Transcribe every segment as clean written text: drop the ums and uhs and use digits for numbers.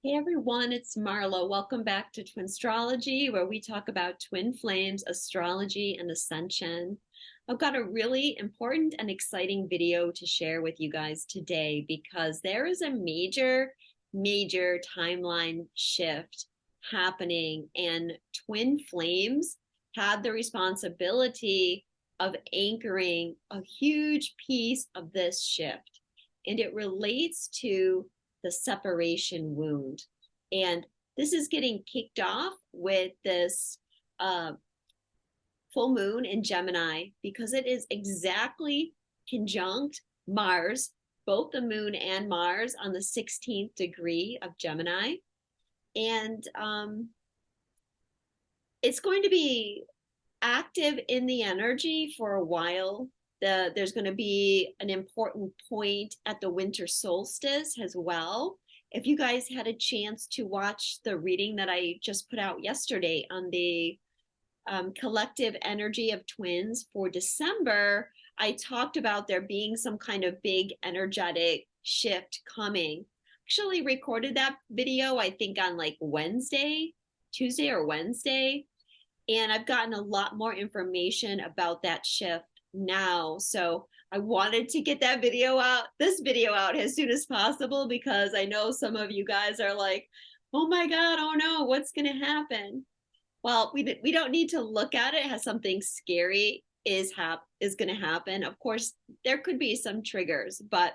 Hey everyone, it's Marla. Welcome back to Twinstrology, where we talk about twin flames, astrology, and ascension. I've got a really important and exciting video to share with you guys today because there is a major timeline shift happening, and twin flames had the responsibility of anchoring a huge piece of this shift. And it relates to the separation wound. And this is getting kicked off with this uh, full moon in Gemini because it is exactly conjunct Mars, both the moon and Mars on the 16th degree of Gemini. And it's going to be active in the energy for a while. There's going to be an important point at the winter solstice as well. If you guys had a chance to watch the reading that I just put out yesterday on the collective energy of twins for December, I talked about there being some kind of big energetic shift coming. Actually recorded that video, I think on like Tuesday or Wednesday. And I've gotten a lot more information about that shift now. So I wanted to get this video out as soon as possible, because I know some of you guys are like, oh my God, oh no, what's going to happen? Well, we don't need to look at it as something scary is going to happen. Of course, there could be some triggers, but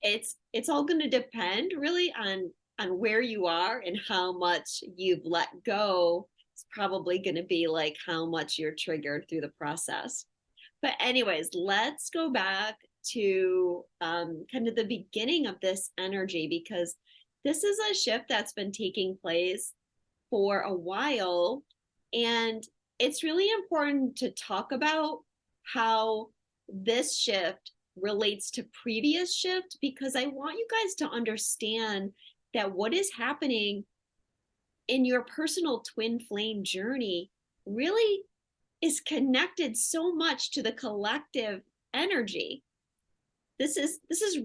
it's all going to depend really on where you are and how much you've let go. It's probably going to be like how much you're triggered through the process. But anyways, let's go back to kind of the beginning of this energy, because this is a shift that's been taking place for a while. And it's really important to talk about how this shift relates to previous shift, because I want you guys to understand that what is happening in your personal twin flame journey really is connected so much to the collective energy. This is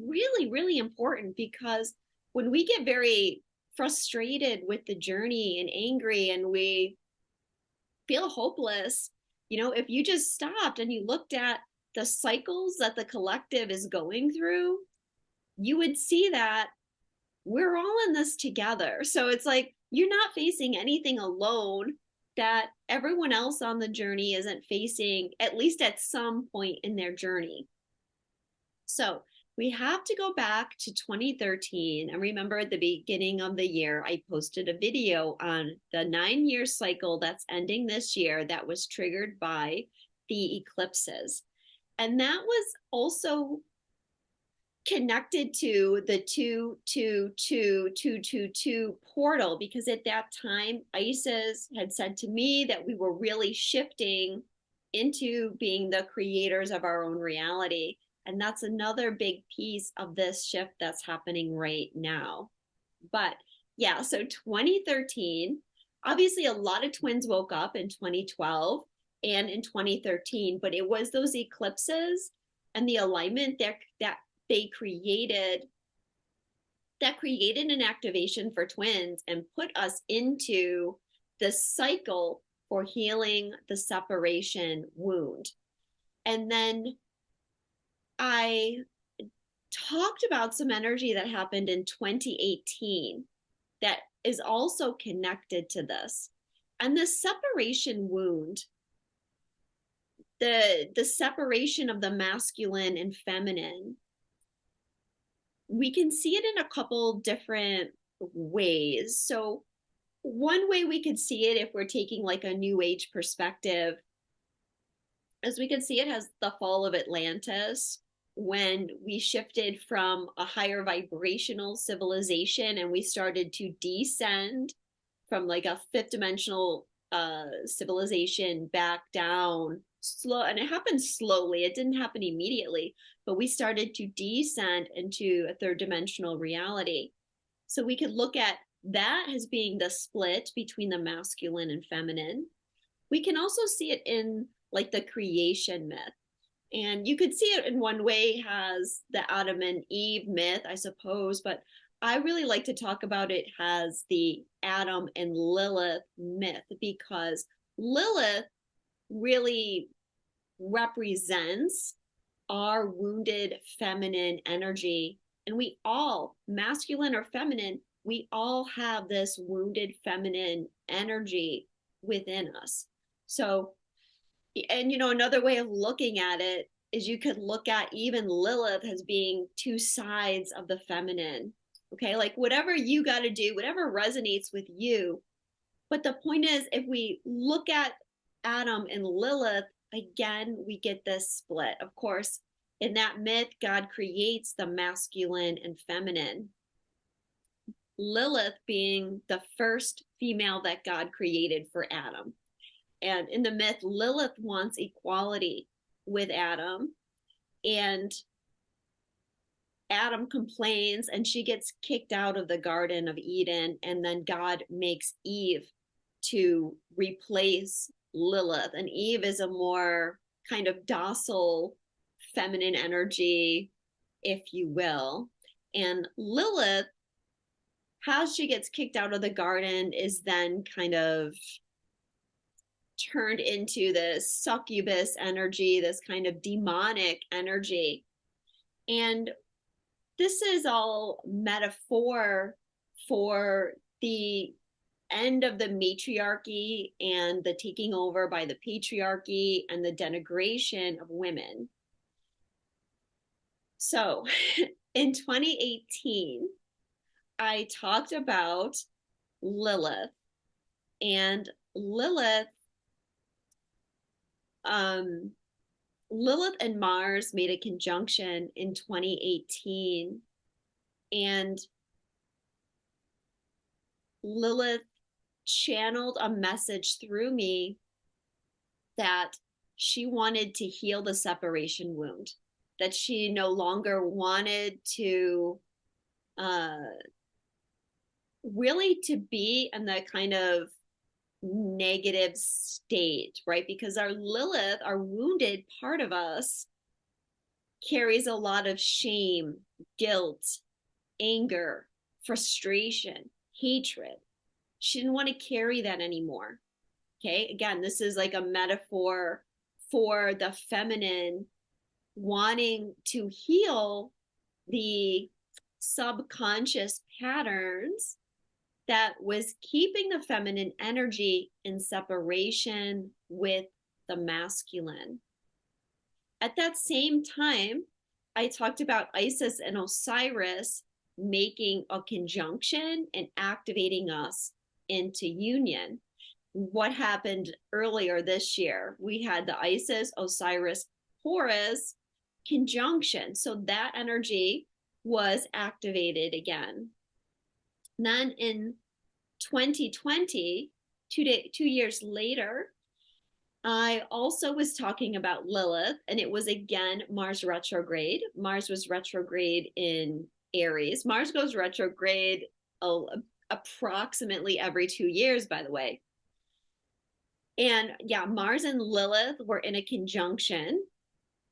really important, because when we get very frustrated with the journey and angry and we feel hopeless, if you just stopped and you looked at the cycles that the collective is going through, you would see that we're all in this together. So it's like you're not facing anything alone that everyone else on the journey isn't facing, at least at some point in their journey. So we have to go back to 2013. And remember, at the beginning of the year, I posted a video on the 9-year cycle that's ending this year that was triggered by the eclipses. And that was also connected to the 2222222 portal, because at that time Isis had said to me that we were really shifting into being the creators of our own reality. And that's another big piece of this shift that's happening right now. But yeah, so 2013, obviously a lot of twins woke up in 2012 and in 2013, but it was those eclipses and the alignment that they created an activation for twins and put us into the cycle for healing the separation wound. And then I talked about some energy that happened in 2018 that is also connected to this. And the separation wound, the separation of the masculine and feminine, we can see it in a couple different ways. So one way we could see it, if we're taking like a new age perspective, is we could see it as the fall of Atlantis, when we shifted from a higher vibrational civilization and we started to descend from like a fifth dimensional civilization back down slow. And it happened slowly, it didn't happen immediately, but we started to descend into a third dimensional reality. So we could look at that as being the split between the masculine and feminine. We can also see it in like the creation myth. And you could see it in one way as the Adam and Eve myth, I suppose, but I really like to talk about it as the Adam and Lilith myth, because Lilith really represents our wounded feminine energy. And we all, masculine or feminine, we all have this wounded feminine energy within us. So, and another way of looking at it is you could look at even Lilith as being two sides of the feminine. Okay, like whatever you got to do, whatever resonates with you. But the point is, if we look at Adam and Lilith, again, we get this split. Of course, in that myth, God creates the masculine and feminine. Lilith being the first female that God created for Adam. And in the myth, Lilith wants equality with Adam. And Adam complains and she gets kicked out of the Garden of Eden. And then God makes Eve to replace Lilith. And Eve is a more kind of docile feminine energy, if you will. And Lilith, how she gets kicked out of the garden, is then kind of turned into this succubus energy, this kind of demonic energy. And this is all metaphor for the end of the matriarchy and the taking over by the patriarchy and the denigration of women. So in 2018, I talked about Lilith, and Lilith and Mars made a conjunction in 2018, and Lilith channeled a message through me that she wanted to heal the separation wound, that she no longer wanted to really to be in that kind of negative state, right? Because our Lilith, our wounded part of us, carries a lot of shame, guilt, anger, frustration, hatred. She didn't want to carry that anymore. Okay, again, this is like a metaphor for the feminine wanting to heal the subconscious patterns that was keeping the feminine energy in separation with the masculine. At that same time, I talked about Isis and Osiris making a conjunction and activating us into union. What happened earlier this year? We had the Isis, Osiris, Horus conjunction. So that energy was activated again. And then in 2020, 2 years later, I also was talking about Lilith, and it was again Mars retrograde. Mars was retrograde in Aries. Mars goes retrograde approximately every 2 years, by the way. And yeah, Mars and Lilith were in a conjunction,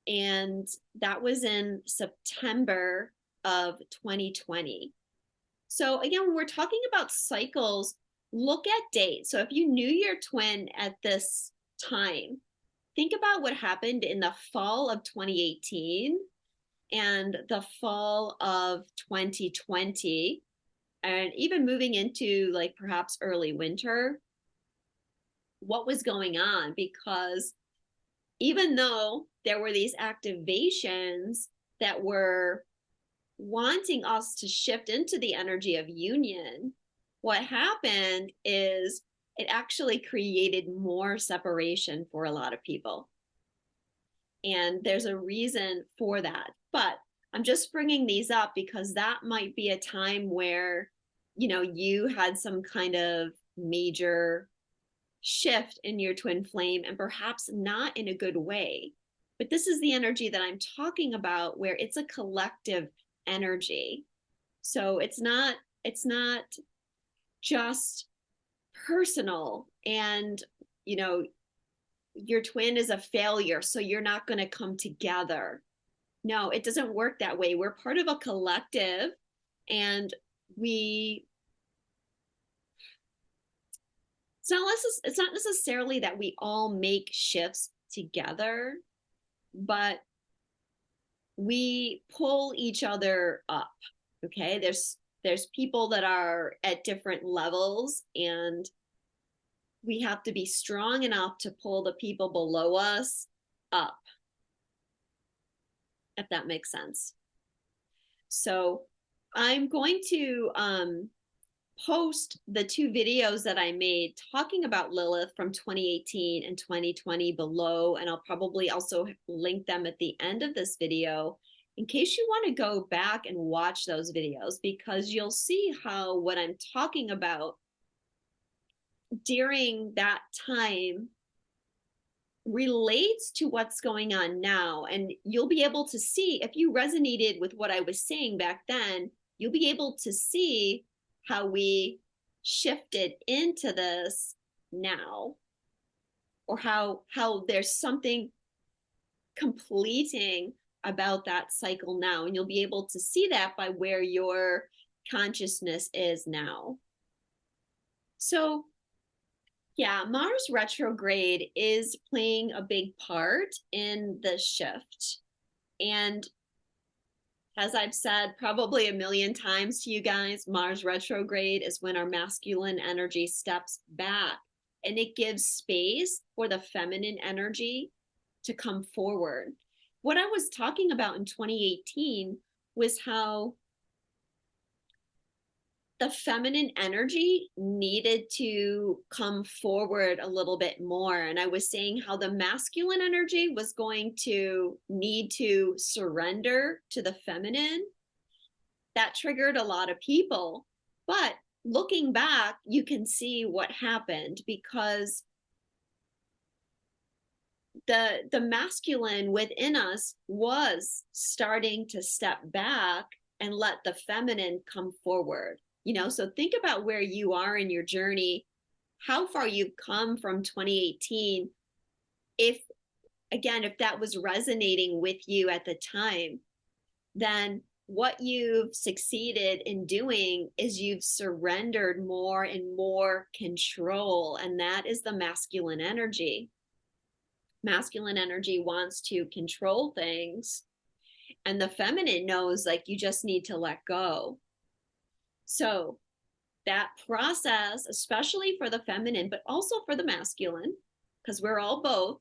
and that was in September of 2020. So again, when we're talking about cycles, look at dates. So if you knew your twin at this time, think about what happened in the fall of 2018 and the fall of 2020, and even moving into like perhaps early winter. What was going on? Because even though there were these activations that were wanting us to shift into the energy of union, what happened is it actually created more separation for a lot of people. And there's a reason for that. But I'm just bringing these up because that might be a time where, you had some kind of major shift in your twin flame, and perhaps not in a good way. But this is the energy that I'm talking about, where it's a collective energy. So it's not just personal and your twin is a failure, so you're not going to come together. No, it doesn't work that way. We're part of a collective, and it's not necessarily that we all make shifts together, but we pull each other up. Okay, there's people that are at different levels, and we have to be strong enough to pull the people below us up, if that makes sense. So I'm going to post the two videos that I made talking about Lilith from 2018 and 2020 below, and I'll probably also link them at the end of this video in case you want to go back and watch those videos, because you'll see how what I'm talking about during that time relates to what's going on now. And you'll be able to see, if you resonated with what I was saying back then, you'll be able to see how we shifted into this now, or how there's something completing about that cycle now. And you'll be able to see that by where your consciousness is now. So yeah, Mars retrograde is playing a big part in the shift. And as I've said probably a million times to you guys, Mars retrograde is when our masculine energy steps back, and it gives space for the feminine energy to come forward. What I was talking about in 2018 was how the feminine energy needed to come forward a little bit more. And I was saying how the masculine energy was going to need to surrender to the feminine. That triggered a lot of people. But looking back, you can see what happened, because the masculine within us was starting to step back and let the feminine come forward. You know, so think about where you are in your journey, how far you've come from 2018. If that was resonating with you at the time, then what you've succeeded in doing is you've surrendered more and more control. And that is the masculine energy. Masculine energy wants to control things, and the feminine knows, like, you just need to let go. So that process, especially for the feminine, but also for the masculine, because we're all both,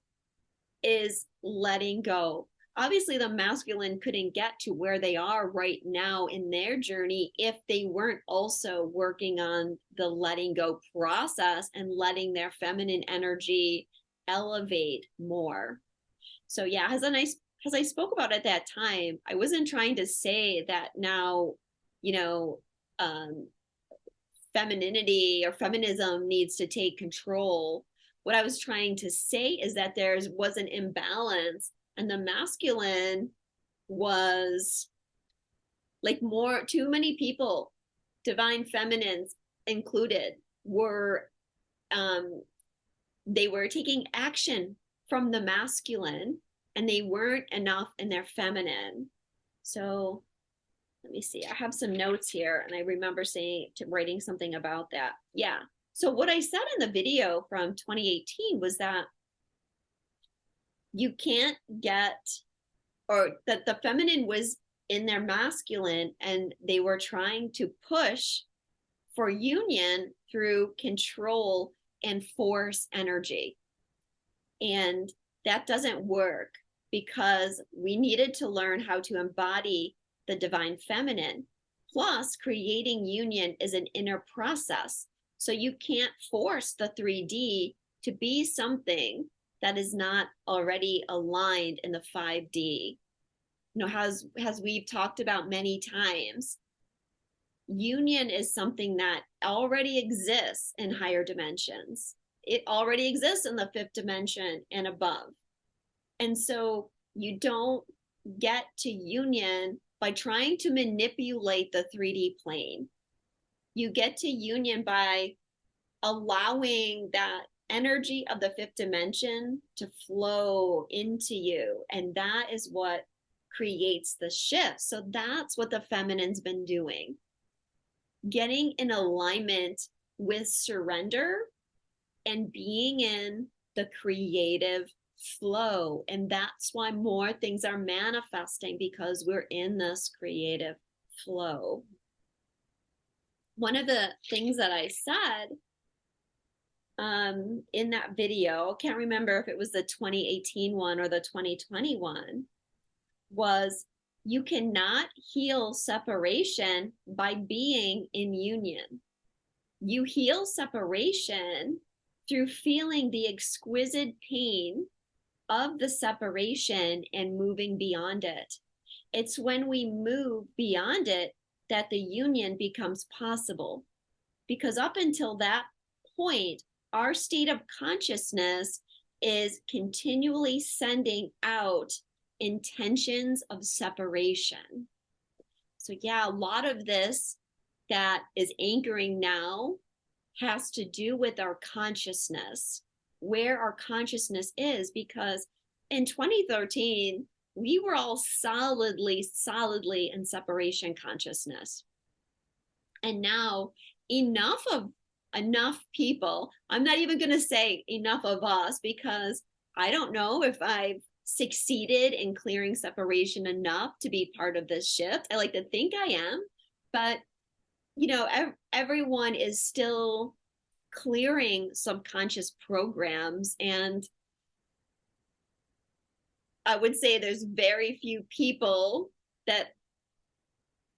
is letting go. Obviously, the masculine couldn't get to where they are right now in their journey if they weren't also working on the letting go process and letting their feminine energy elevate more. So yeah, as I spoke about at that time, I wasn't trying to say that now, femininity or feminism needs to take control. What I was trying to say is that there was an imbalance, and the masculine was like too many people, divine feminines included, were they were taking action from the masculine, and they weren't enough in their feminine. So let me see, I have some notes here, and I remember writing something about that. Yeah. So what I said in the video from 2018 was that you can't or that the feminine was in their masculine, and they were trying to push for union through control and force energy. And that doesn't work, because we needed to learn how to embody the divine feminine. Plus, creating union is an inner process. So you can't force the 3D to be something that is not already aligned in the 5D. As we've talked about many times, union is something that already exists in higher dimensions. It already exists in the 5th dimension and above. And so you don't get to union by trying to manipulate the 3D plane. You get to union by allowing that energy of the 5th dimension to flow into you. And that is what creates the shift. So that's what the feminine's been doing. getting in alignment with surrender and being in the creative flow. And that's why more things are manifesting, because we're in this creative flow. One of the things that I said in that video, can't remember if it was the 2018 one or the 2021, was you cannot heal separation by being in union. You heal separation through feeling the exquisite pain of the separation and moving beyond it. It's when we move beyond it that the union becomes possible. Because up until that point, our state of consciousness is continually sending out intentions of separation. So yeah, a lot of this that is anchoring now has to do with our consciousness, where our consciousness is, because in 2013, we were all solidly in separation consciousness. And now enough people, I'm not even going to say enough of us, because I don't know if I've succeeded in clearing separation enough to be part of this shift. I like to think I am, but you know, everyone is still clearing subconscious programs. And I would say there's very few people that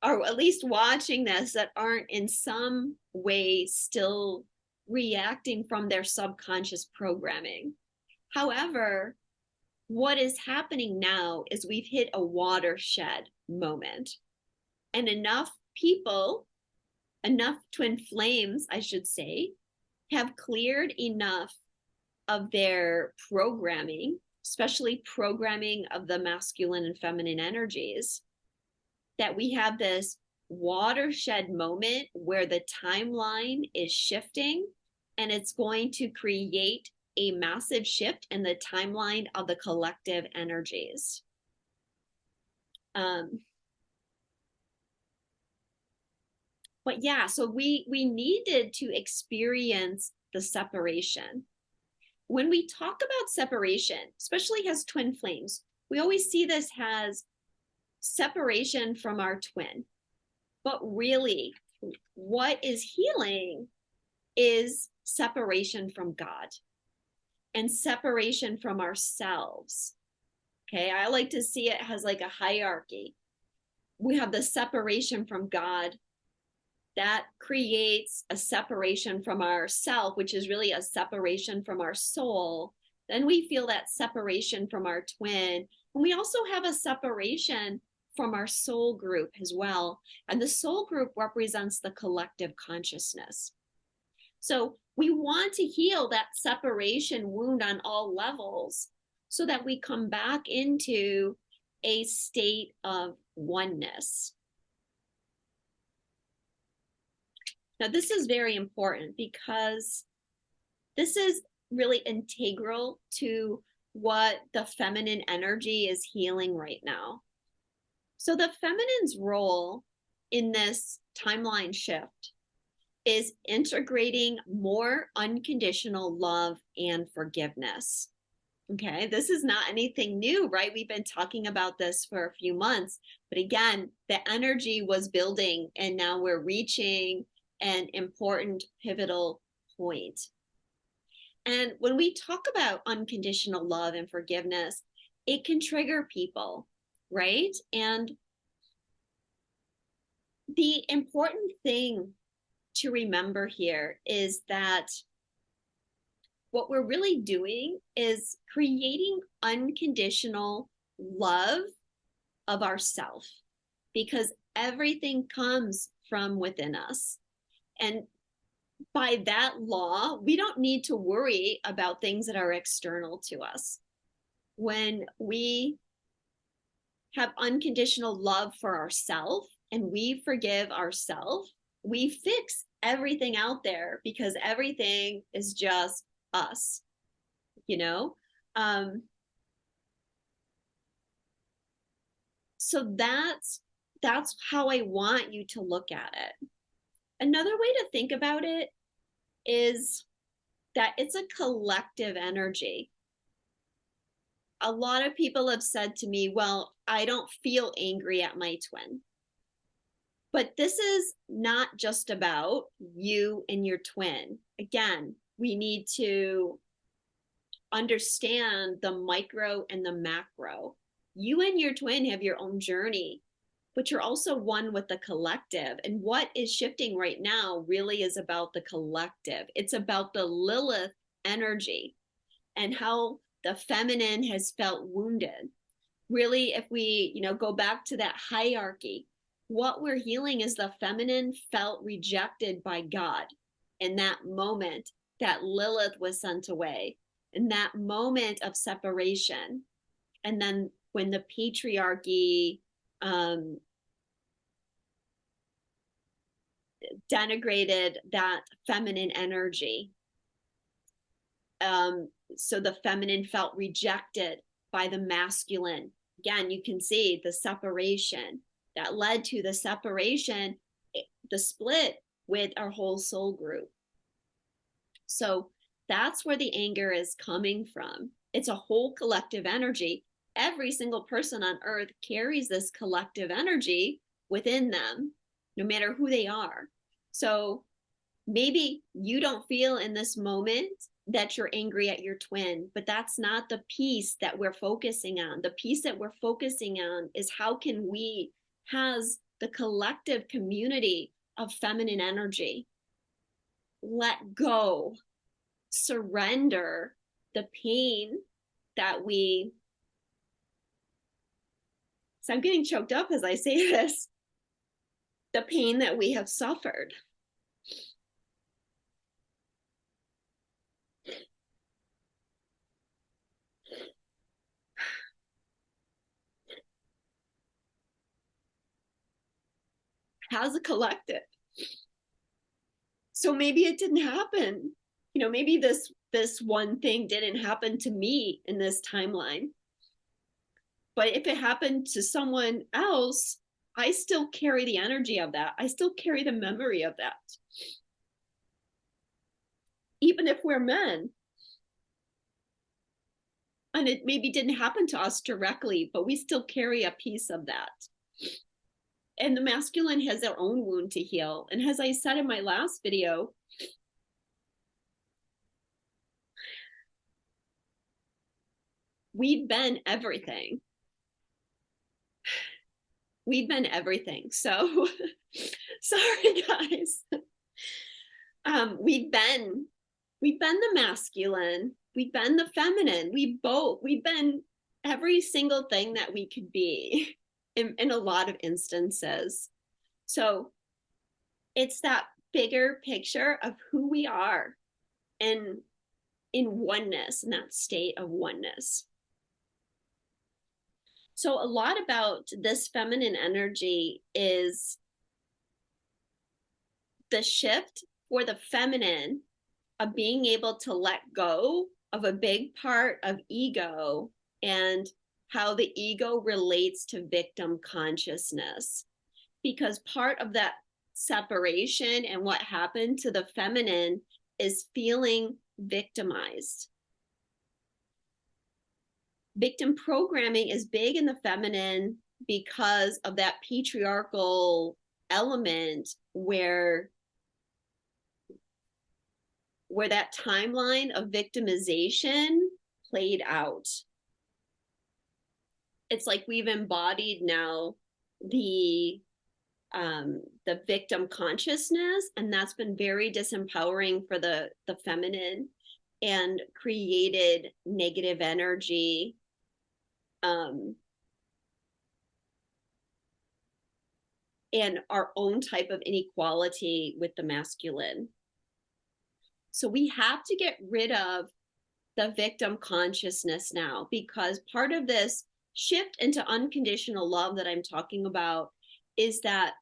are at least watching this that aren't in some way still reacting from their subconscious programming. However, what is happening now is we've hit a watershed moment, and enough people, enough twin flames, I should say, have cleared enough of their programming, especially programming of the masculine and feminine energies, that we have this watershed moment where the timeline is shifting, and it's going to create a massive shift in the timeline of the collective energies. But yeah, so we needed to experience the separation. When we talk about separation, especially as twin flames, we always see this as separation from our twin. But really, what is healing is separation from God and separation from ourselves. Okay, I like to see it as like a hierarchy. We have the separation from God. That creates a separation from ourself, which is really a separation from our soul. Then we feel that separation from our twin. And we also have a separation from our soul group as well. And the soul group represents the collective consciousness. So we want to heal that separation wound on all levels so that we come back into a state of oneness. Now, this is very important because this is really integral to what the feminine energy is healing right now. So the feminine's role in this timeline shift is integrating more unconditional love and forgiveness. Okay, this is not anything new, right? We've been talking about this for a few months, but again, the energy was building and now we're reaching an important pivotal point. And when we talk about unconditional love and forgiveness, it can trigger people, right? And the important thing to remember here is that what we're really doing is creating unconditional love of ourself, because everything comes from within us. And by that law, we don't need to worry about things that are external to us. When we have unconditional love for ourselves and we forgive ourselves, we fix everything out there, because everything is just us, you know? So that's how I want you to look at it. Another way to think about it is that it's a collective energy. A lot of people have said to me, well, I don't feel angry at my twin. But this is not just about you and your twin. Again, we need to understand the micro and the macro. You and your twin have your own journey, but you're also one with the collective. And what is shifting right now really is about the collective. It's about the Lilith energy and how the feminine has felt wounded. Really, if we, go back to that hierarchy, what we're healing is the feminine felt rejected by God in that moment that Lilith was sent away, in that moment of separation. And then when the patriarchy denigrated that feminine energy. So the feminine felt rejected by the masculine. Again, you can see the separation that led to the separation, the split with our whole soul group. So that's where the anger is coming from. It's a whole collective energy. Every single person on earth carries this collective energy within them, no matter who they are. So maybe you don't feel in this moment that you're angry at your twin, but that's not the piece that we're focusing on. The piece that we're focusing on is how can we, as the collective community of feminine energy, let go, surrender the pain that we, so I'm getting choked up as I say this, the pain that we have suffered. As a collective. So maybe it didn't happen. Maybe this one thing didn't happen to me in this timeline. But if it happened to someone else, I still carry the energy of that. I still carry the memory of that. Even if we're men. And it maybe didn't happen to us directly, but we still carry a piece of that. And the masculine has their own wound to heal. And as I said in my last video, we've been everything. We've been everything. So sorry, guys. We've been the masculine. We've been the feminine. We've been every single thing that we could be in a lot of instances. So it's that bigger picture of who we are and in oneness, in that state of oneness. So a lot about this feminine energy is the shift for the feminine of being able to let go of a big part of ego and how the ego relates to victim consciousness. Because part of that separation and what happened to the feminine is feeling victimized. Victim programming is big in the feminine because of that patriarchal element where that timeline of victimization played out. It's like we've embodied now the victim consciousness, and that's been very disempowering for the feminine and created negative energy. And our own type of inequality with the masculine. So we have to get rid of the victim consciousness now, because part of this shift into unconditional love that I'm talking about is that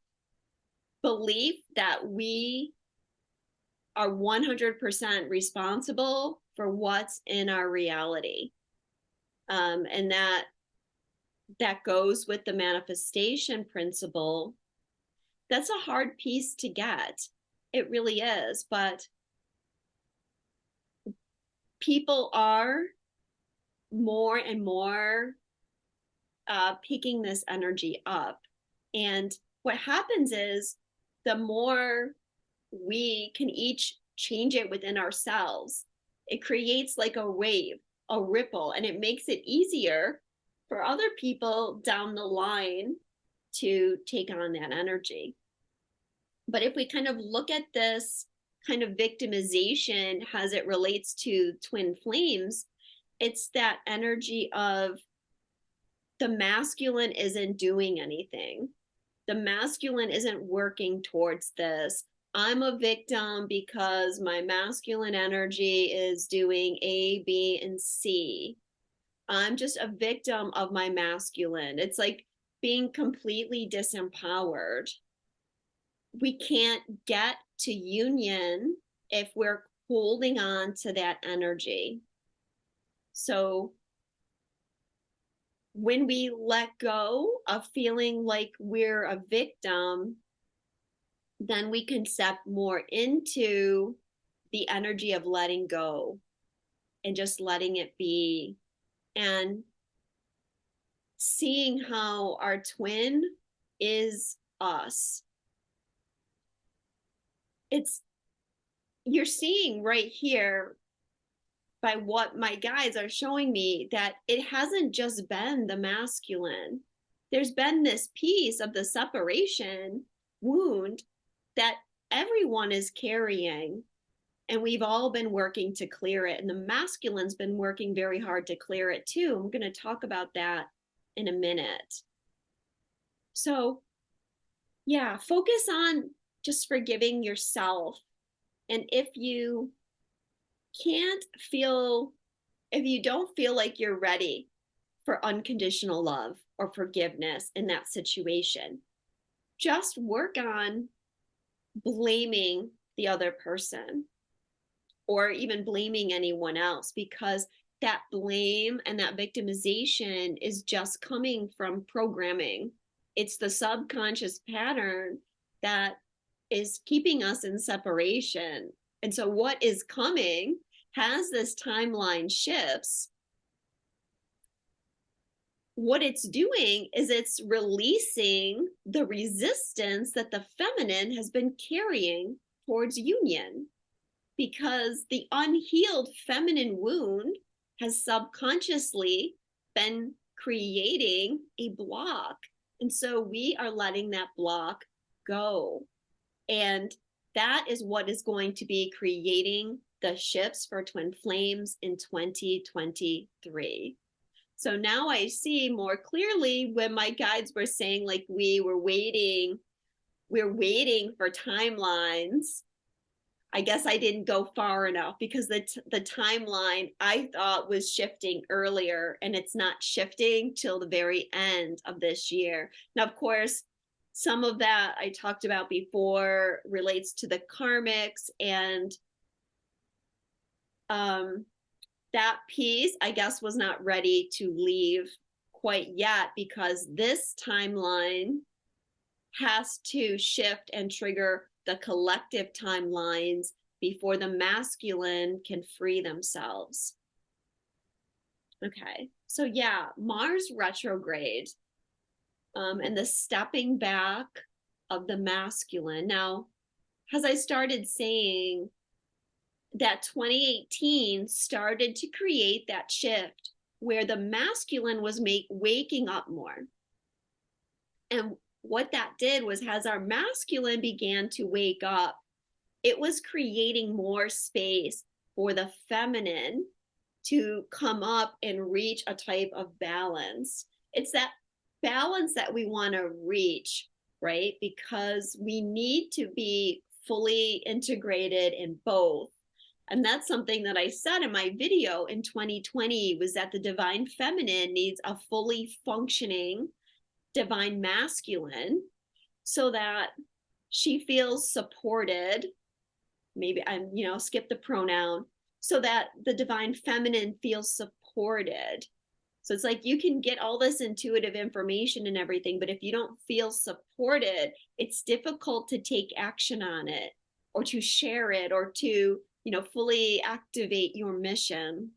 belief that we are 100% responsible for what's in our reality. And that goes with the manifestation principle. That's a hard piece to get. It really is. But people are more and more picking this energy up. And what happens is the more we can each change it within ourselves, it creates like a wave, a ripple, and it makes it easier for other people down the line to take on that energy. But if we kind of look at this kind of victimization as it relates to twin flames, it's that energy of the masculine isn't doing anything. The masculine isn't working towards this. I'm a victim because my masculine energy is doing A, B, and C. I'm just a victim of my masculine. It's like being completely disempowered. We can't get to union if we're holding on to that energy. So when we let go of feeling like we're a victim, then we can step more into the energy of letting go and just letting it be, and seeing how our twin is us. You're seeing right here by what my guides are showing me that it hasn't just been the masculine. There's been this piece of the separation wound that everyone is carrying, and we've all been working to clear it. And the masculine's been working very hard to clear it too. I'm going to talk about that in a minute. So yeah, focus on just forgiving yourself. And if you don't feel like you're ready for unconditional love or forgiveness in that situation, just work on blaming the other person or even blaming anyone else, because that blame and that victimization is just coming from programming. It's the subconscious pattern that is keeping us in separation. And so what is coming has this timeline shifts. What it's doing is it's releasing the resistance that the feminine has been carrying towards union, because the unhealed feminine wound has subconsciously been creating a block. And so we are letting that block go. And that is what is going to be creating the shifts for twin flames in 2023. So now I see more clearly when my guides were saying like we're waiting for timelines. I guess I didn't go far enough, because the timeline I thought was shifting earlier, and it's not shifting till the very end of this year. Now, of course, some of that I talked about before relates to the karmics, and that piece, I guess, was not ready to leave quite yet, because this timeline has to shift and trigger the collective timelines before the masculine can free themselves. Okay, so yeah, Mars retrograde, and the stepping back of the masculine. Now, as I started saying, that 2018 started to create that shift where the masculine was waking up more. And what that did was, as our masculine began to wake up, it was creating more space for the feminine to come up and reach a type of balance. It's that balance that we want to reach, right? Because we need to be fully integrated in both. And that's something that I said in my video in 2020, was that the divine feminine needs a fully functioning divine masculine so that she feels supported. Maybe I'm, skip the pronoun, so that the divine feminine feels supported. So it's like you can get all this intuitive information and everything, but if you don't feel supported, it's difficult to take action on it. or to share it, or to, fully activate your mission.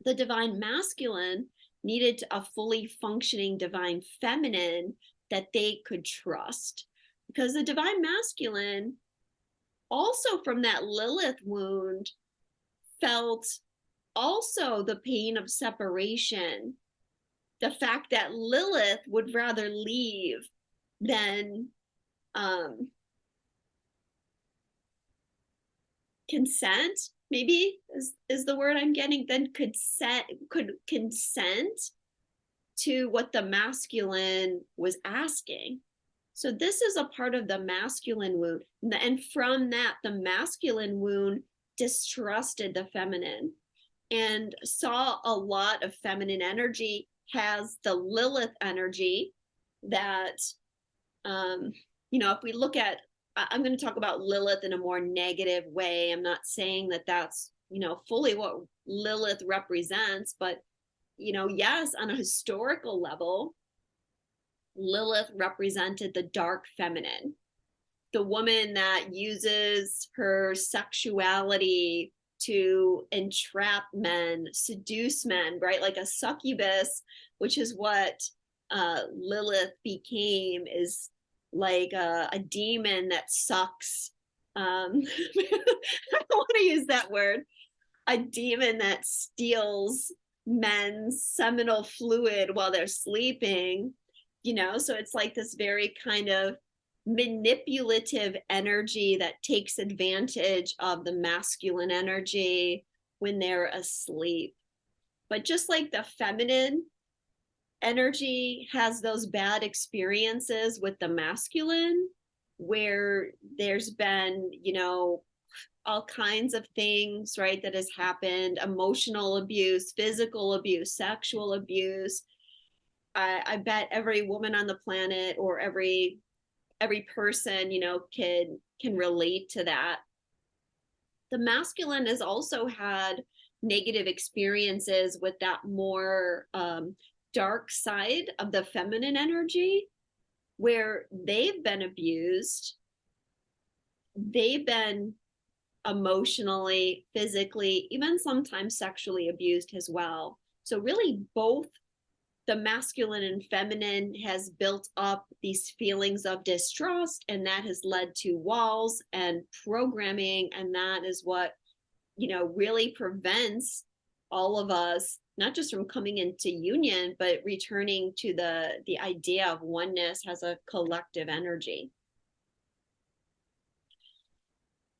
The divine masculine needed a fully functioning divine feminine that they could trust, because the divine masculine also from that Lilith wound felt also the pain of separation, the fact that Lilith would rather leave than consent, maybe is the word I'm getting, then could consent to what the masculine was asking. So this is a part of the masculine wound. And from that, the masculine wound distrusted the feminine and saw a lot of feminine energy has the Lilith energy that, if we look at, I'm going to talk about Lilith in a more negative way. I'm not saying that that's, fully what Lilith represents, but, yes, on a historical level, Lilith represented the dark feminine, the woman that uses her sexuality to entrap men, seduce men, right? Like a succubus, which is what Lilith became, is like a demon that sucks. I don't want to use that word. A demon that steals men's seminal fluid while they're sleeping, so it's like this very kind of manipulative energy that takes advantage of the masculine energy when they're asleep. But just like the feminine energy has those bad experiences with the masculine, where there's been, all kinds of things, right, that has happened, emotional abuse, physical abuse, sexual abuse. I bet every woman on the planet, or every person, can relate to that. The masculine has also had negative experiences with that more dark side of the feminine energy, where they've been abused, they've been emotionally, physically, even sometimes sexually abused as well. So really both the masculine and feminine has built up these feelings of distrust, and that has led to walls and programming, and that is what, really prevents all of us, not just from coming into union, but returning to the idea of oneness as a collective energy.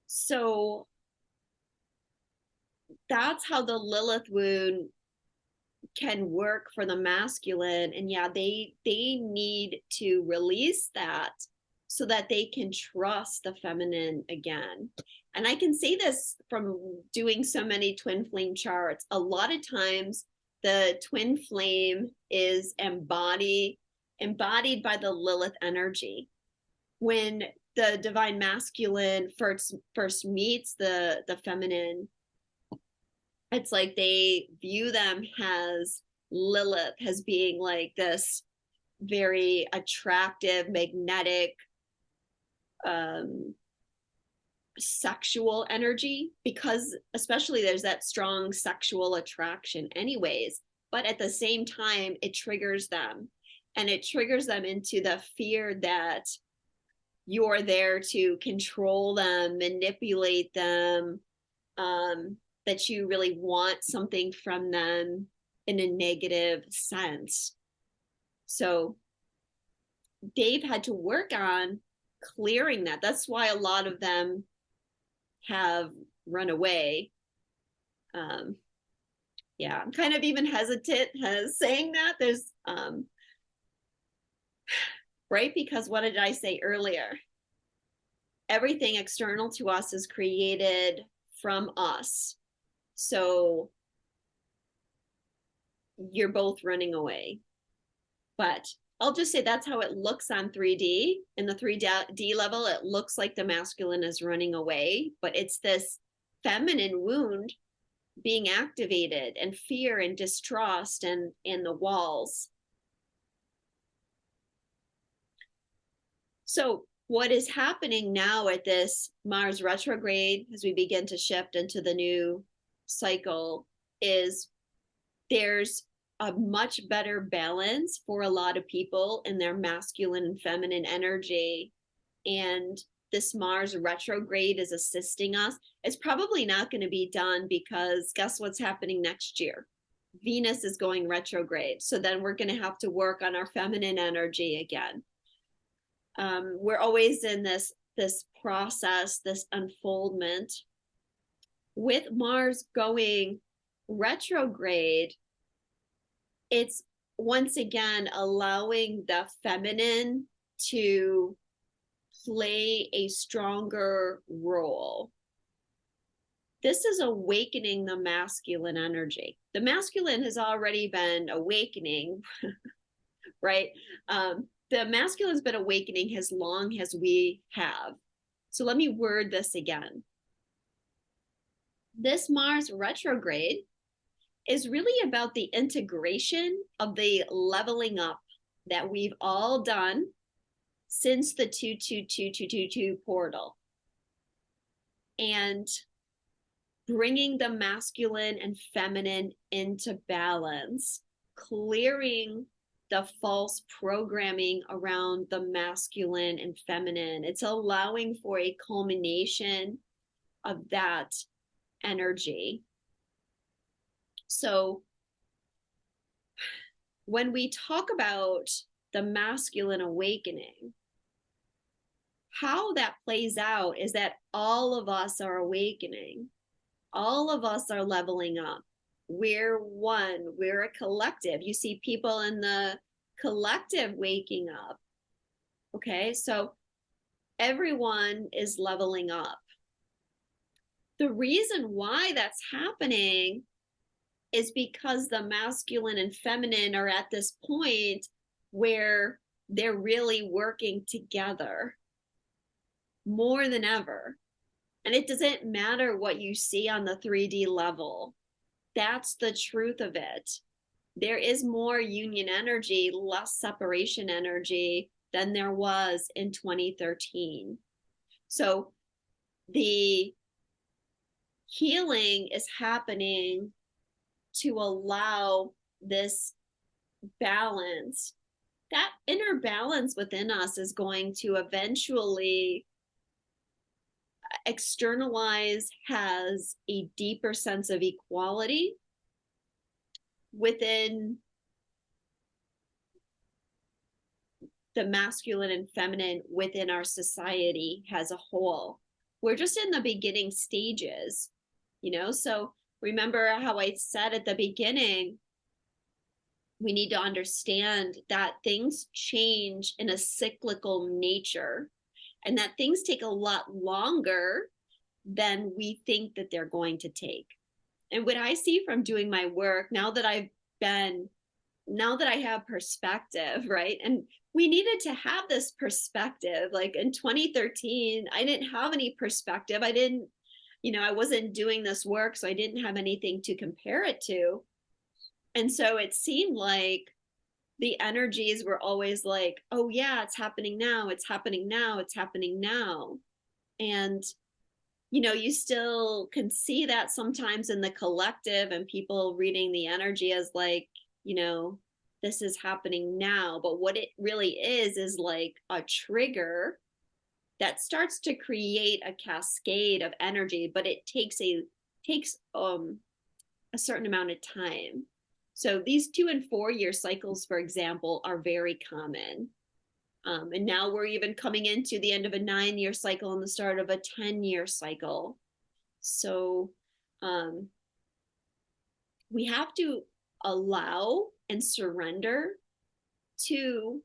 So that's how the Lilith wound can work for the masculine. And yeah, they need to release that so that they can trust the feminine again. And I can say this from doing so many twin flame charts. A lot of times the twin flame is embodied by the Lilith energy. When the divine masculine first meets the feminine, it's like they view them as Lilith, as being like this very attractive, magnetic, sexual energy, because especially there's that strong sexual attraction anyways, but at the same time it triggers them, and it triggers them into the fear that you're there to control them, manipulate them, that you really want something from them in a negative sense. So they've had to work on clearing that. That's why a lot of them have run away. Yeah, I'm kind of even hesitant saying that. There's right, because what did I say earlier? Everything external to us is created from us. So you're both running away. But I'll just say that's how it looks on 3D. In the 3D level, it looks like the masculine is running away, but it's this feminine wound being activated, and fear and distrust and the walls. So what is happening now at this Mars retrograde as we begin to shift into the new cycle is there's a much better balance for a lot of people in their masculine and feminine energy. And this Mars retrograde is assisting us. It's probably not going to be done because guess what's happening next year? Venus is going retrograde. So then we're going to have to work on our feminine energy again. We're always in this process, this unfoldment. With Mars going retrograde, it's once again allowing the feminine to play a stronger role. This is awakening the masculine energy. The masculine has already been awakening, right? The masculine's been awakening as long as we have. So let me word this again. This Mars retrograde is really about the integration of the leveling up that we've all done since the 22222 portal. And bringing the masculine and feminine into balance, clearing the false programming around the masculine and feminine. It's allowing for a culmination of that energy. So when we talk about the masculine awakening, how that plays out is that all of us are awakening. All of us are leveling up. We're one, we're a collective. You see people in the collective waking up. Okay, so everyone is leveling up. The reason why that's happening is because the masculine and feminine are at this point where they're really working together more than ever. And it doesn't matter what you see on the 3D level. That's the truth of it. There is more union energy, less separation energy than there was in 2013. So the healing is happening to allow this balance. That inner balance within us is going to eventually externalize has a deeper sense of equality within the masculine and feminine within our society as a whole. We're just in the beginning stages, you know? So remember how I said at the beginning, we need to understand that things change in a cyclical nature, and that things take a lot longer than we think that they're going to take. And what I see from doing my work, now that I have perspective, right? And we needed to have this perspective. Like in 2013, I didn't have any perspective. I wasn't doing this work, so I didn't have anything to compare it to. And so it seemed like the energies were always like, oh yeah, it's happening now, it's happening now, it's happening now. And, you still can see that sometimes in the collective and people reading the energy as like, this is happening now. But what it really is like a trigger that starts to create a cascade of energy, but it takes a certain amount of time. So these 2 and 4 year cycles, for example, are very common. And now we're even coming into the end of a 9-year cycle and the start of a 10-year cycle. So we have to allow and surrender to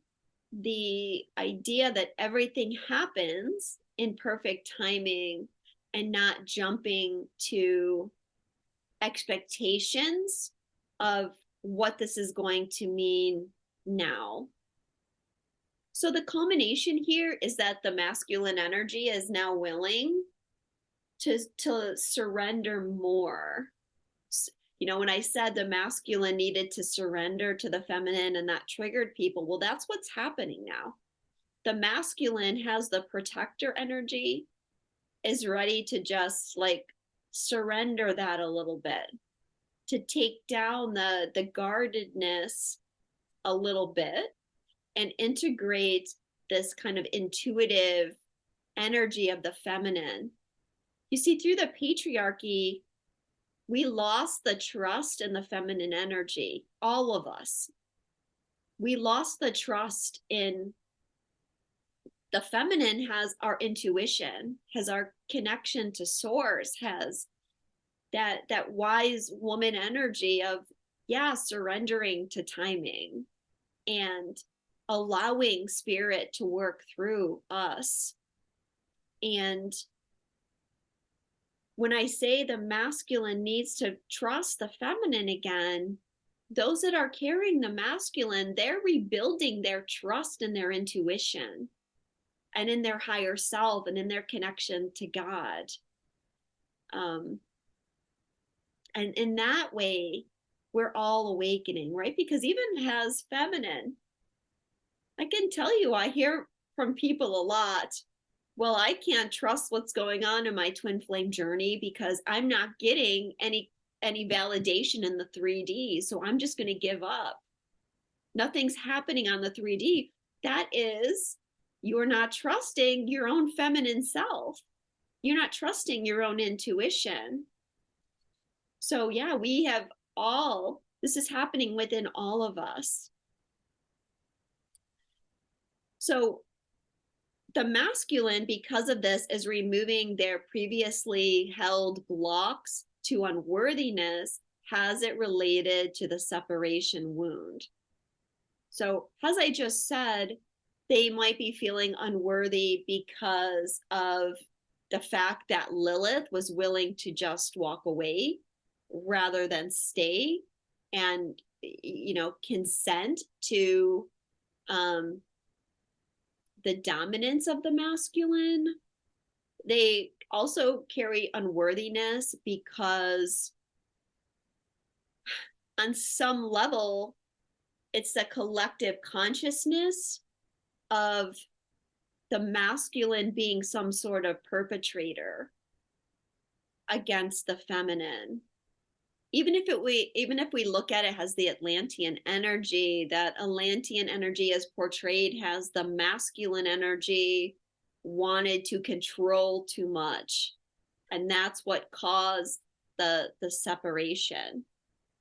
the idea that everything happens in perfect timing and not jumping to expectations of what this is going to mean now. So the culmination here is that the masculine energy is now willing to surrender more. When I said the masculine needed to surrender to the feminine and that triggered people, well, that's what's happening now. the masculine has the protector energy, is ready to just like surrender that a little bit, to take down the guardedness a little bit and integrate this kind of intuitive energy of the feminine. You see, through the patriarchy, we lost the trust in the feminine energy, all of us. We lost the trust in the feminine. Has our intuition, has our connection to source, has that wise woman energy of, yeah, surrendering to timing and allowing spirit to work through us. And when I say the masculine needs to trust the feminine again, those that are carrying the masculine, they're rebuilding their trust in their intuition and in their higher self and in their connection to God. And in that way, we're all awakening, right? Because even as feminine, I can tell you, I hear from people a lot, well, I can't trust what's going on in my twin flame journey because I'm not getting any validation in the 3D. So I'm just going to give up. Nothing's happening on the 3D. That is, you're not trusting your own feminine self. You're not trusting your own intuition. So yeah, we have all, this is happening within all of us. So the masculine, because of this, is removing their previously held blocks to unworthiness. Has it related to the separation wound? So as I just said, they might be feeling unworthy because of the fact that Lilith was willing to just walk away rather than stay and, you know, consent to the dominance of the masculine. They also carry unworthiness because on some level, it's the collective consciousness of the masculine being some sort of perpetrator against the feminine. Even if we look at it as the Atlantean energy, that Atlantean energy is portrayed as the masculine energy wanted to control too much. And that's what caused the separation.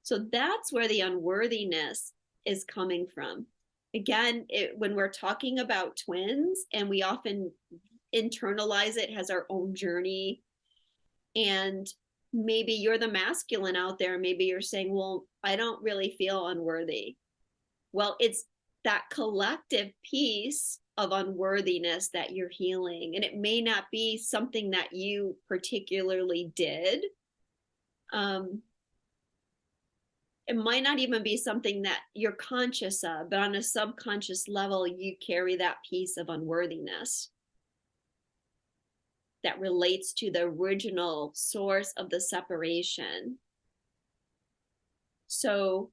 So that's where the unworthiness is coming from. Again, when we're talking about twins, and we often internalize it as our own journey, and maybe you're the masculine out there, maybe you're saying, well, I don't really feel unworthy. Well, it's that collective piece of unworthiness that you're healing. And it may not be something that you particularly did. It might not even be something that you're conscious of, but on a subconscious level, you carry that piece of unworthiness that relates to the original source of the separation. So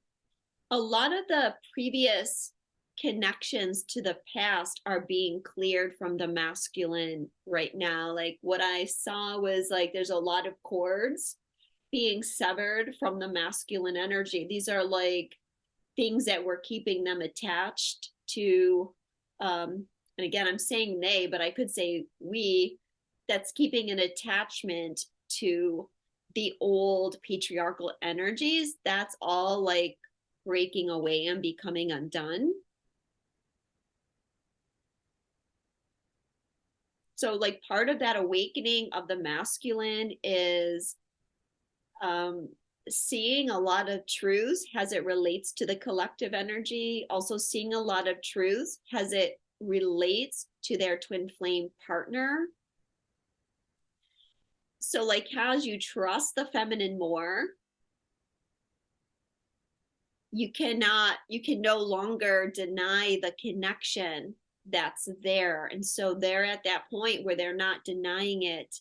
a lot of the previous connections to the past are being cleared from the masculine right now. Like what I saw was like there's a lot of cords being severed from the masculine energy. These are like things that were keeping them attached to, and again, I'm saying they, but I could say we, that's keeping an attachment to the old patriarchal energies. That's all like breaking away and becoming undone. So like part of that awakening of the masculine is seeing a lot of truths as it relates to the collective energy, also seeing a lot of truths as it relates to their twin flame partner. So like as you trust the feminine more, you can no longer deny the connection that's there. And so they're at that point where they're not denying it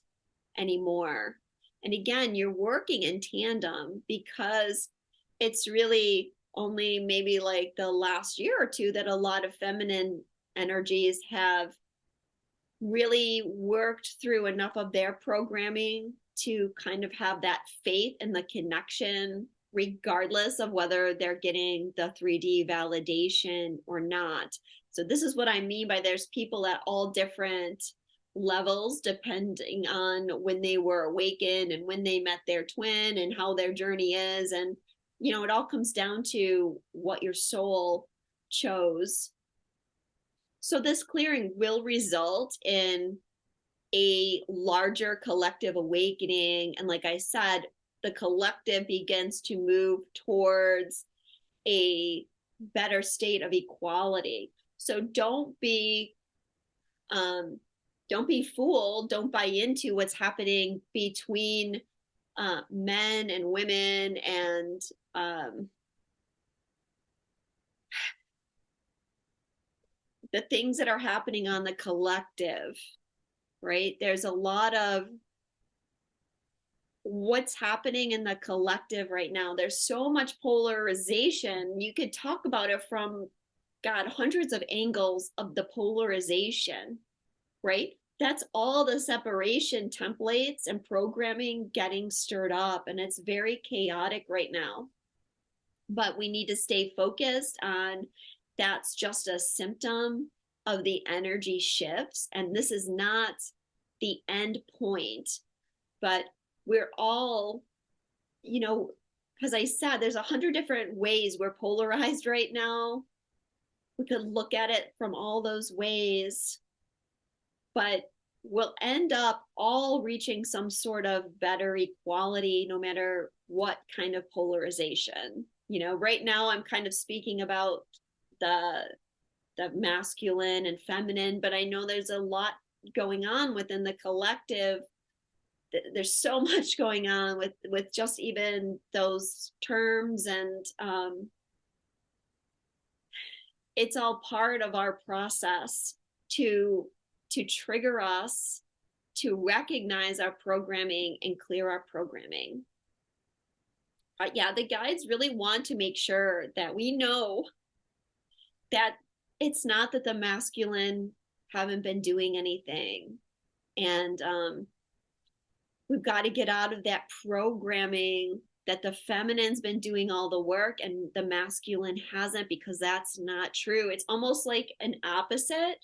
anymore. And again, you're working in tandem because it's really only maybe like the last year or two that a lot of feminine energies have really worked through enough of their programming to kind of have that faith in the connection, regardless of whether they're getting the 3D validation or not. So this is what I mean by there's people at all different levels depending on when they were awakened and when they met their twin and how their journey is. And, you know, it all comes down to what your soul chose. So this clearing will result in a larger collective awakening. And like I said, the collective begins to move towards a better state of equality. So don't be fooled. Don't buy into what's happening between men and women and the things that are happening on the collective, right? There's a lot of what's happening in the collective right now. There's so much polarization. You could talk about it from, God, hundreds of angles of the polarization, right? That's all the separation templates and programming getting stirred up, and it's very chaotic right now. But we need to stay focused on that's just a symptom of the energy shifts, and this is not the end point. But we're all, you know, as I said, there's 100 different ways we're polarized right now. We could look at it from all those ways, but we'll end up all reaching some sort of better equality no matter what kind of polarization. You know, right now I'm kind of speaking about the masculine and feminine, but I know there's a lot going on within the collective. There's so much going on with just even those terms, and it's all part of our process to trigger us to recognize our programming and clear our programming. Yeah, the guides really want to make sure that we know that it's not that the masculine haven't been doing anything, and we've got to get out of that programming that the feminine's been doing all the work and the masculine hasn't, because that's not true. It's almost like an opposite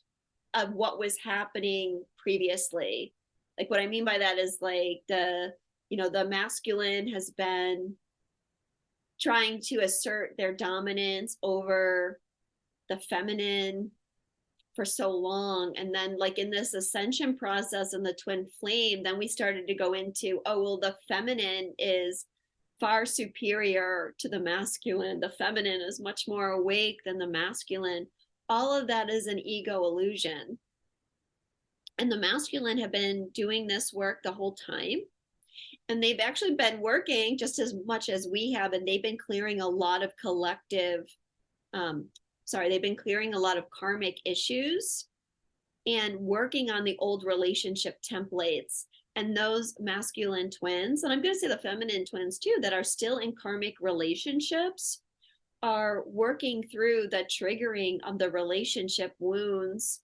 of what was happening previously. Like what I mean by that is like the masculine has been trying to assert their dominance over the feminine for so long, and then like in this ascension process in the twin flame, then we started to go into, oh well, the feminine is far superior to the masculine. The feminine is much more awake than the masculine. All of that is an ego illusion, and the masculine have been doing this work the whole time, and they've actually been working just as much as we have, and they've been clearing a lot of collective they've been clearing a lot of karmic issues and working on the old relationship templates. And those masculine twins, and I'm going to say the feminine twins too, that are still in karmic relationships, are working through the triggering of the relationship wounds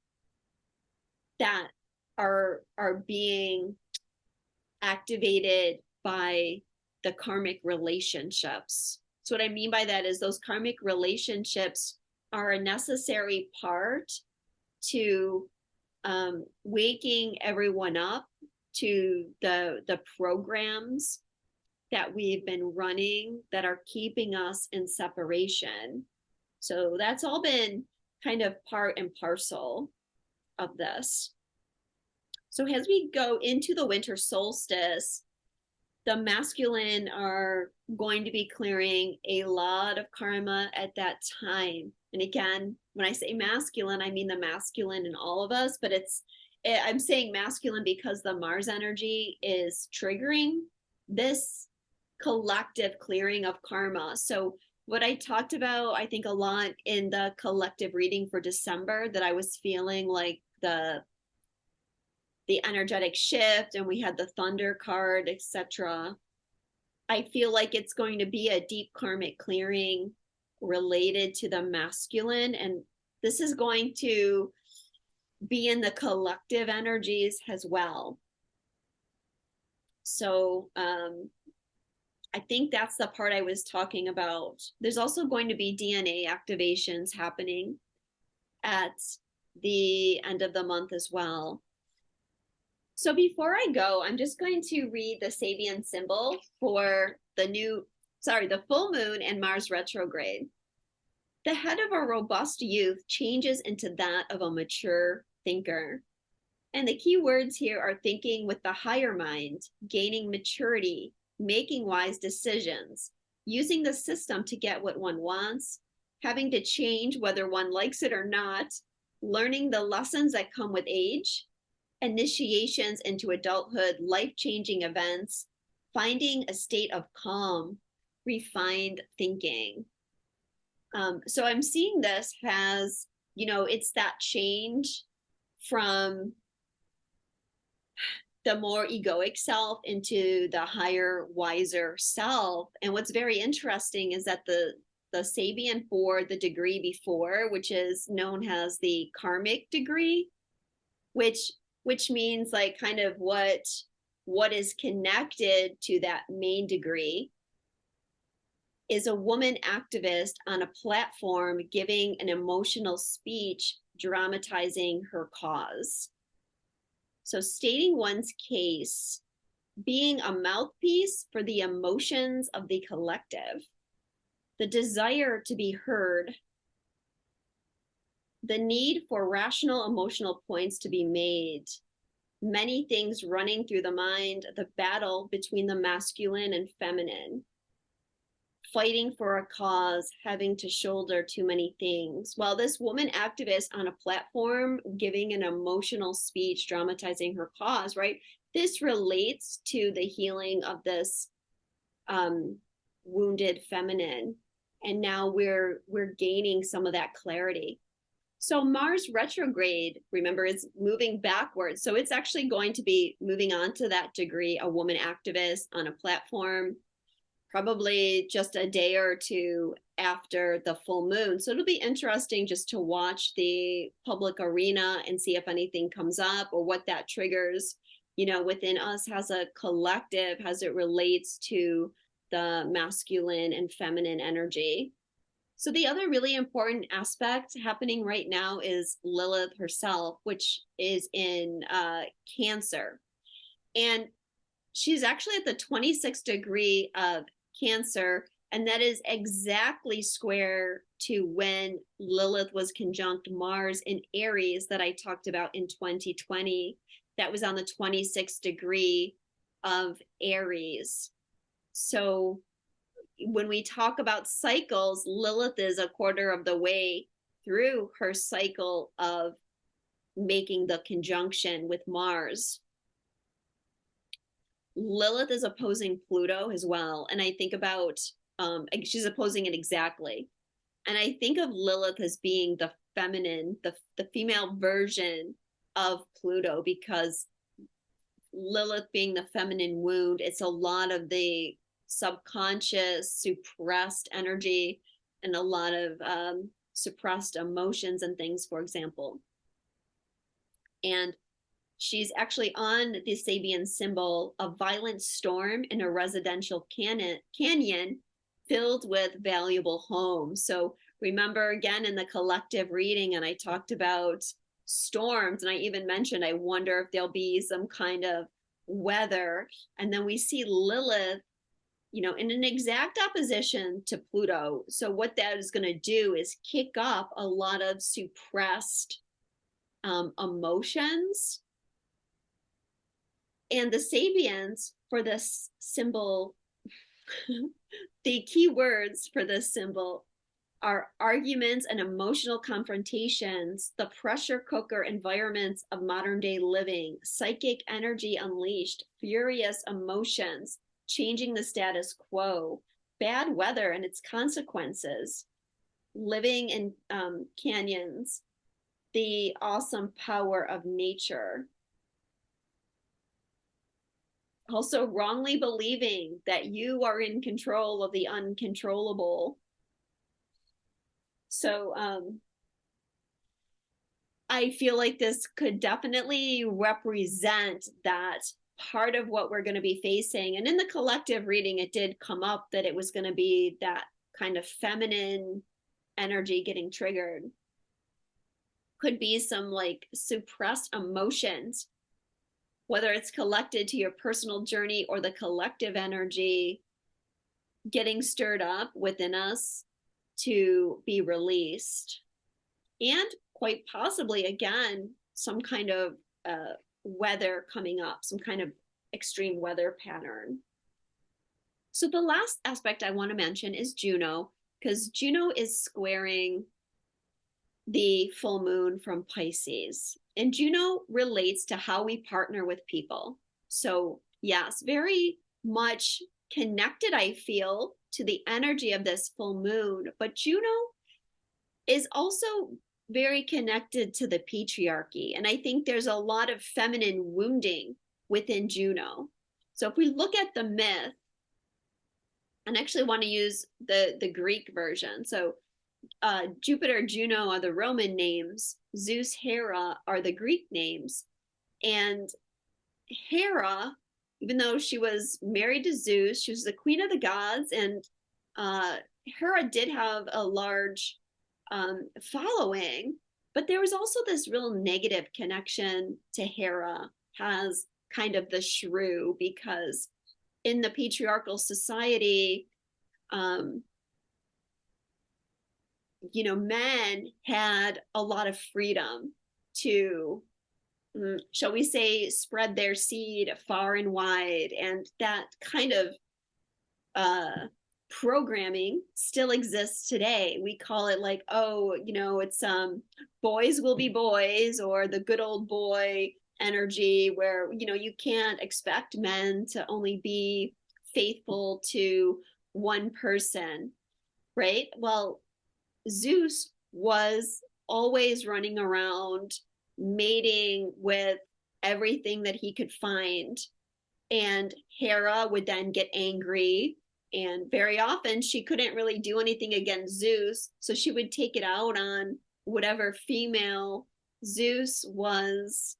that are being activated by the karmic relationships. So what I mean by that is those karmic relationships are a necessary part to waking everyone up to the programs that we've been running that are keeping us in separation. So that's all been kind of part and parcel of this. So as we go into the winter solstice, the masculine are going to be clearing a lot of karma at that time. And again, when I say masculine, I mean the masculine in all of us, but I'm saying masculine because the Mars energy is triggering this collective clearing of karma. So what I talked about, I think a lot in the collective reading for December, that I was feeling like the energetic shift, and we had the thunder card, etc. I feel like it's going to be a deep karmic clearing related to the masculine, and This is going to be in the collective energies as well. So I think that's the part I was talking about. There's also going to be DNA activations happening at the end of the month as well. So before I go, I'm just going to read the Sabian symbol for the full moon and Mars retrograde. The head of a robust youth changes into that of a mature thinker. And the key words here are thinking with the higher mind, gaining maturity, making wise decisions, using the system to get what one wants, having to change whether one likes it or not, learning the lessons that come with age, initiations into adulthood, life-changing events, finding a state of calm, refined thinking. So I'm seeing this as, it's that change from the more egoic self into the higher, wiser self. And what's very interesting is that the Sabian for the degree before, which is known as the karmic degree, which means like kind of what is connected to that main degree, is a woman activist on a platform giving an emotional speech, dramatizing her cause. So stating one's case, being a mouthpiece for the emotions of the collective, the desire to be heard, the need for rational emotional points to be made, many things running through the mind, the battle between the masculine and feminine, fighting for a cause, having to shoulder too many things. While this woman activist on a platform giving an emotional speech, dramatizing her cause, right? This relates to the healing of this wounded feminine. And now we're gaining some of that clarity. So Mars retrograde, remember, is moving backwards. So it's actually going to be moving on to that degree, a woman activist on a platform, probably just a day or two after the full moon. So it'll be interesting just to watch the public arena and see if anything comes up or what that triggers, within us as a collective, as it relates to the masculine and feminine energy. So the other really important aspect happening right now is Lilith herself, which is in Cancer. And she's actually at the 26th degree of Cancer, and that is exactly square to when Lilith was conjunct Mars in Aries that I talked about in 2020. That was on the 26th degree of Aries. So when we talk about cycles, Lilith is a quarter of the way through her cycle of making the conjunction with Mars. Lilith is opposing Pluto as well. And I think about, she's opposing it exactly. And I think of Lilith as being the feminine, the female version of Pluto, because Lilith being the feminine wound, it's a lot of the subconscious, suppressed energy and a lot of suppressed emotions and things, for example. And she's actually on the Sabian symbol, a violent storm in a residential canyon filled with valuable homes. So remember, again, in the collective reading, and I talked about storms, and I even mentioned, I wonder if there'll be some kind of weather. And then we see Lilith, in an exact opposition to Pluto. So what that is going to do is kick up a lot of suppressed emotions. And the Sabians for this symbol, the key words for this symbol are arguments and emotional confrontations, the pressure cooker environments of modern day living, psychic energy unleashed, furious emotions, changing the status quo, bad weather and its consequences, living in canyons, the awesome power of nature. Also, wrongly believing that you are in control of the uncontrollable. So I feel like this could definitely represent that part of what we're going to be facing. And in the collective reading, it did come up that it was going to be that kind of feminine energy getting triggered. Could be some like suppressed emotions, whether it's collected to your personal journey or the collective energy getting stirred up within us to be released. And quite possibly, again, some kind of weather coming up, some kind of extreme weather pattern. So the last aspect I want to mention is Juno, because Juno is squaring the full moon from Pisces. And Juno relates to how we partner with people. So yes, very much connected, I feel, to the energy of this full moon. But Juno is also very connected to the patriarchy. And I think there's a lot of feminine wounding within Juno. So if we look at the myth, and actually want to use the Greek version. So Jupiter, Juno are the Roman names. Zeus, Hera are the Greek names. And Hera, even though she was married to Zeus, she was the queen of the gods. And Hera did have a large following, but there was also this real negative connection to Hera as kind of the shrew, because in the patriarchal society, men had a lot of freedom to, shall we say, spread their seed far and wide. And that kind of programming still exists today. We call it like, it's boys will be boys, or the good old boy energy, where you can't expect men to only be faithful to one person, right? Well, Zeus was always running around mating with everything that he could find, and Hera would then get angry, and very often she couldn't really do anything against Zeus, so she would take it out on whatever female Zeus was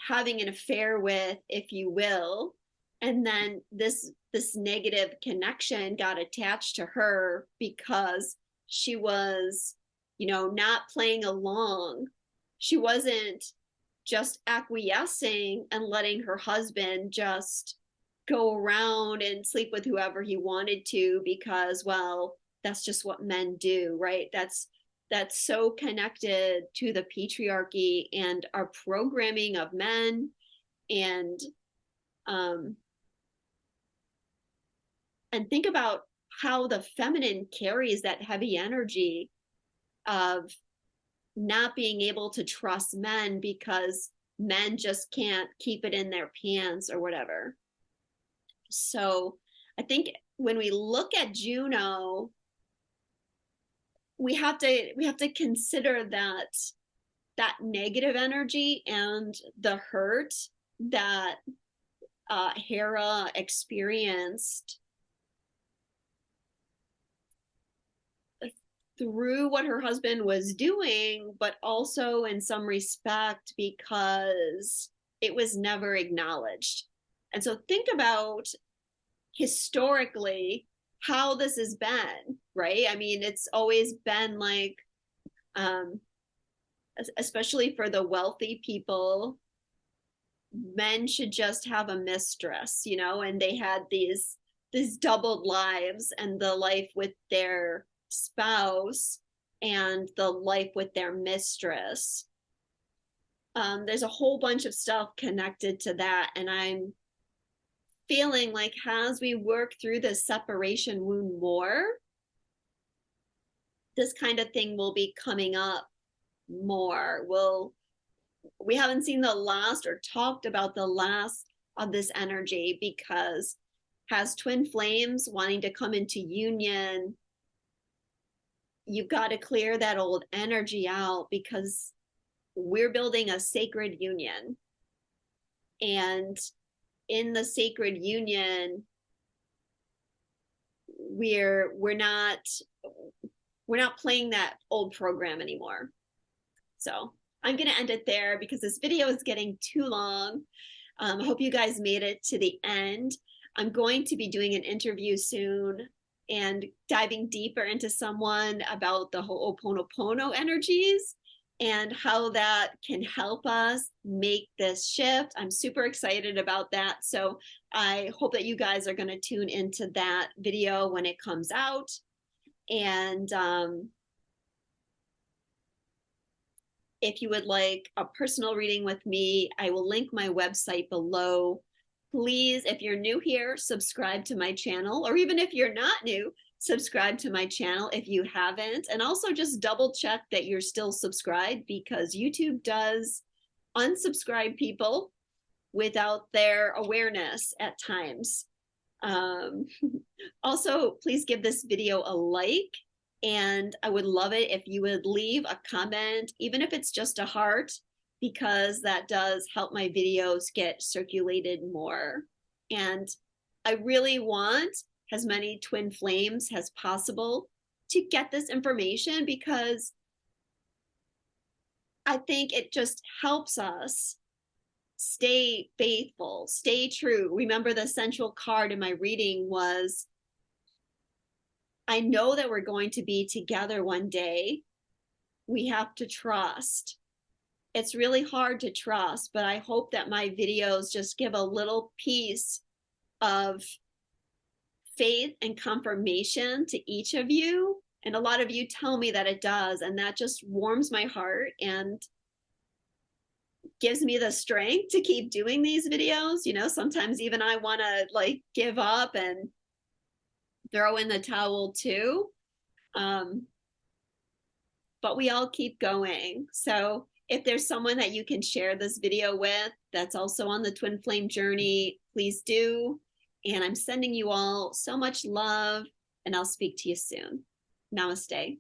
having an affair with, if you will. And then this negative connection got attached to her because she was, not playing along. She wasn't just acquiescing and letting her husband just go around and sleep with whoever he wanted to, because, well, that's just what men do, right? That's so connected to the patriarchy and our programming of men. And think about how the feminine carries that heavy energy of not being able to trust men because men just can't keep it in their pants or whatever. So I think when we look at Juno, we have to consider that negative energy and the hurt that Hera experienced through what her husband was doing, but also in some respect because it was never acknowledged. And so think about historically how this has been, right? I mean, it's always been like, especially for the wealthy people, men should just have a mistress, and they had these doubled lives, and the life with their spouse and the life with their mistress. There's a whole bunch of stuff connected to that, and I'm feeling like as we work through this separation wound more, this kind of thing will be coming up more. We haven't seen the last or talked about the last of this energy, because as twin flames wanting to come into union, you've got to clear that old energy out, because we're building a sacred union. And in the sacred union, we're not playing that old program anymore. So I'm going to end it there because this video is getting too long. I hope you guys made it to the end. I'm going to be doing an interview soon and diving deeper into someone about the Ho'oponopono energies and how that can help us make this shift. I'm super excited about that. So I hope that you guys are going to tune into that video when it comes out. And if you would like a personal reading with me, I will link my website below. Please, if you're new here, subscribe to my channel, or even if you're not new, subscribe to my channel if you haven't. And also just double check that you're still subscribed, because YouTube does unsubscribe people without their awareness at times. Also, please give this video a like. And I would love it if you would leave a comment, even if it's just a heart, because that does help my videos get circulated more. And I really want as many twin flames as possible to get this information, because I think it just helps us stay faithful, stay true. Remember, the central card in my reading was, I know that we're going to be together one day. We have to trust. It's really hard to trust, but I hope that my videos just give a little piece of faith and confirmation to each of you. And a lot of you tell me that it does, and that just warms my heart and gives me the strength to keep doing these videos. You know, sometimes even I want to like give up and throw in the towel too. But we all keep going. So if there's someone that you can share this video with that's also on the twin flame journey, please do. And I'm sending you all so much love, and I'll speak to you soon. Namaste.